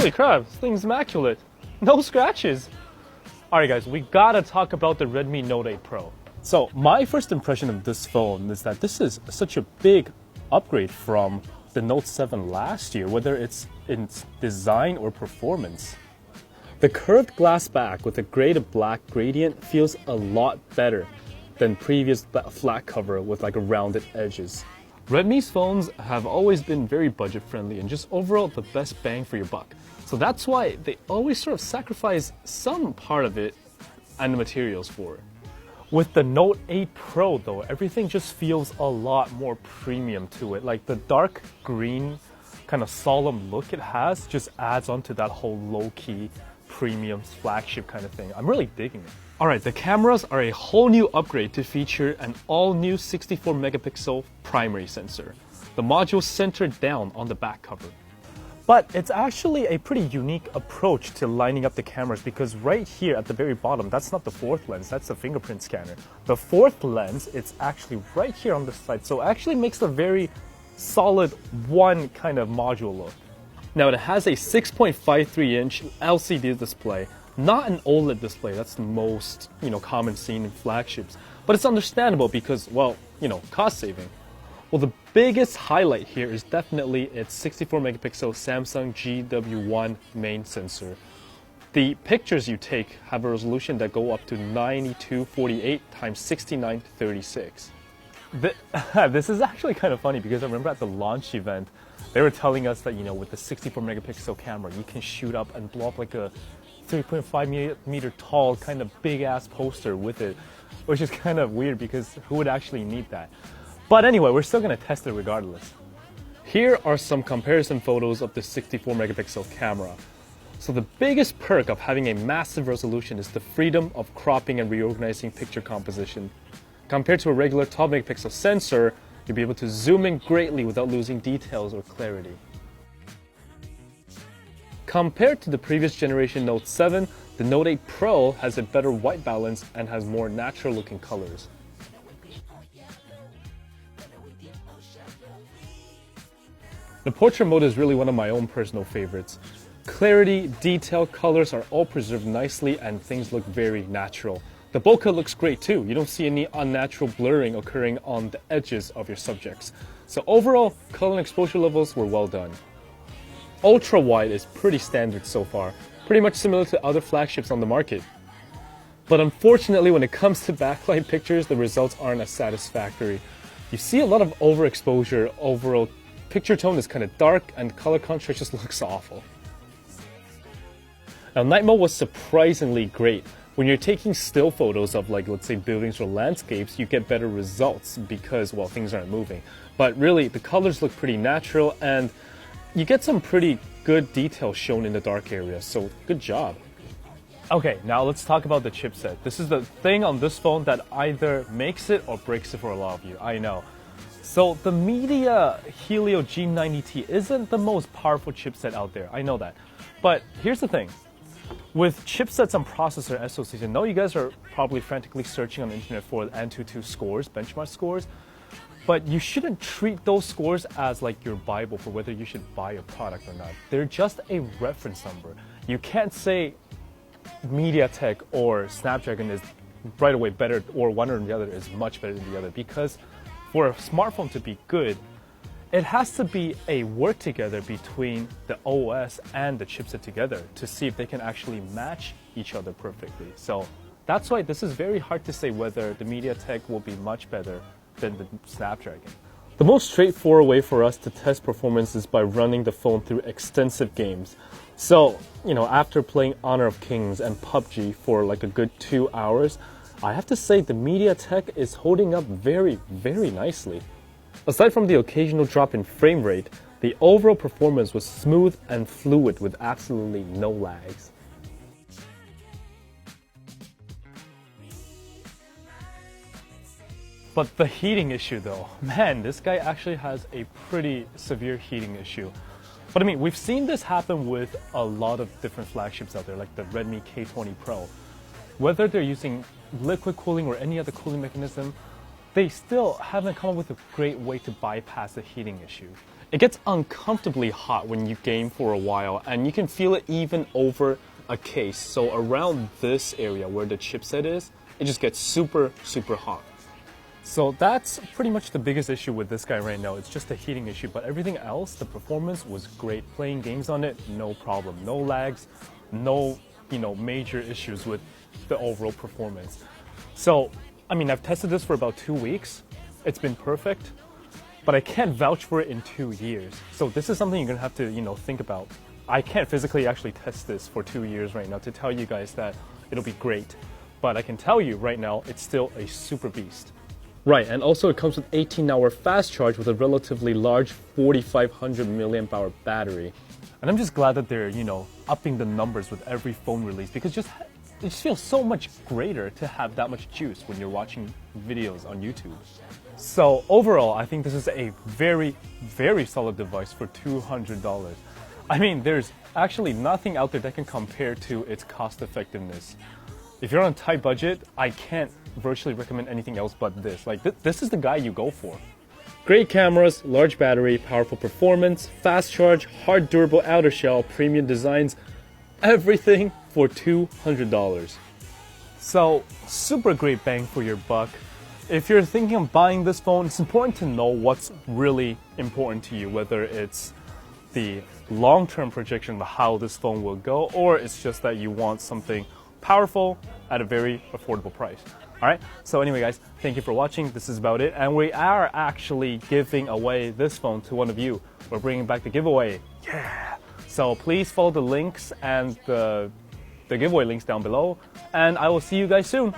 Holy crap, this thing's immaculate. No scratches. Alright guys, we gotta talk about the Redmi Note 8 Pro. So my first impression of this phone is that this is such a big upgrade from the Note 7 last year, whether it's in design or performance. The curved glass back with a gray to black gradient feels a lot better than previous flat cover with like rounded edges. Redmi's phones have always been very budget friendly and just overall the best bang for your buck. So that's why they always sort of sacrifice some part of it and the materials for it. With the Note 8 Pro though, everything just feels a lot more premium to it. Like the dark green kind of solemn look it has just adds on to that whole low-key premium flagship kind of thing. I'm really digging it. Alright, the cameras are a whole new upgrade to feature an all-new 64 megapixel primary sensor. The module's centered down on the back cover. But it's actually a pretty unique approach to lining up the cameras because right here at the very bottom, that's not the fourth lens, that's the fingerprint scanner. The fourth lens, it's actually right here on the side, so it actually makes a very solid one kind of module look. Now it has a 6.53-inch LCD display, not an OLED display, that's the most, common seen in flagships. But it's understandable because, well, cost saving. Well, the biggest highlight here is definitely its 64 megapixel Samsung GW1 main sensor. The pictures you take have a resolution that go up to 9248 x 6936. This is actually kind of funny because I remember at the launch event, they were telling us that, with the 64 megapixel camera, you can shoot up and blow up like a 3.5 meter tall kind of big ass poster with it, which is kind of weird because who would actually need that? But anyway, we're still going to test it regardless. Here are some comparison photos of the 64 megapixel camera. So the biggest perk of having a massive resolution is the freedom of cropping and reorganizing picture composition. Compared to a regular 12 megapixel sensor, you'll be able to zoom in greatly without losing details or clarity. Compared to the previous generation Note 7, the Note 8 Pro has a better white balance and has more natural looking colors. The portrait mode is really one of my own personal favorites. Clarity, detail, colors are all preserved nicely and things look very natural. The bokeh looks great too. You don't see any unnatural blurring occurring on the edges of your subjects. So overall, color and exposure levels were well done. Ultra wide is pretty standard so far, pretty much similar to other flagships on the market. But unfortunately, when it comes to backlight pictures, the results aren't as satisfactory. You see a lot of overexposure. Overall picture tone is kind of dark and color contrast just looks awful. Now night mode was surprisingly great. When you're taking still photos of let's say buildings or landscapes, you get better results because, well, things aren't moving. But really, the colors look pretty natural and you get some pretty good detail shown in the dark areas, so good job. Okay, now let's talk about the chipset. This is the thing on this phone that either makes it or breaks it for a lot of you, I know. So the Media Helio G90T isn't the most powerful chipset out there, I know that. But here's the thing. With chipsets and processor SoCs, I know you guys are probably frantically searching on the internet for Antutu scores, benchmark scores, but you shouldn't treat those scores as like your Bible for whether you should buy a product or not. They're just a reference number. You can't say MediaTek or Snapdragon is right away better or one or the other is much better than the other, because for a smartphone to be good, it has to be a work together between the OS and the chipset together to see if they can actually match each other perfectly. So that's why this is very hard to say whether the MediaTek will be much better than the Snapdragon. The most straightforward way for us to test performance is by running the phone through extensive games. So, after playing Honor of Kings and PUBG for like a good 2 hours, I have to say the MediaTek is holding up very, very nicely. Aside from the occasional drop in frame rate, the overall performance was smooth and fluid with absolutely no lags. But the heating issue though, man, this guy actually has a pretty severe heating issue. But I mean, we've seen this happen with a lot of different flagships out there, like the Redmi K20 Pro. Whether they're using liquid cooling or any other cooling mechanism, they still haven't come up with a great way to bypass the heating issue. It gets uncomfortably hot when you game for a while, and you can feel it even over a case. So around this area where the chipset is, it just gets super, super hot. So that's pretty much the biggest issue with this guy right now. It's just a heating issue, but everything else, the performance was great. Playing games on it, no problem. No lags, no, major issues with the overall performance. So, I mean, I've tested this for about 2 weeks. It's been perfect, but I can't vouch for it in 2 years. So this is something you're gonna have to, think about. I can't physically actually test this for 2 years right now to tell you guys that it'll be great. But I can tell you right now, it's still a super beast. Right, and also it comes with 18-hour fast charge with a relatively large 4,500 milliamp hour battery. And I'm just glad that they're, upping the numbers with every phone release, because it just feels so much greater to have that much juice when you're watching videos on YouTube. So overall, I think this is a very, very solid device for $200. I mean, there's actually nothing out there that can compare to its cost effectiveness. If you're on a tight budget, I can't virtually recommend anything else but this. Like, this is the guy you go for. Great cameras, large battery, powerful performance, fast charge, hard durable outer shell, premium designs, everything for $200. So, super great bang for your buck. If you're thinking of buying this phone, it's important to know what's really important to you, whether it's the long-term projection of how this phone will go, or it's just that you want something powerful at a very affordable price. All right, so anyway guys, thank you for watching. This is about it, and we are actually giving away this phone to one of you. We're bringing back the giveaway. Yeah. So please follow the links and the giveaway links down below, and I will see you guys soon.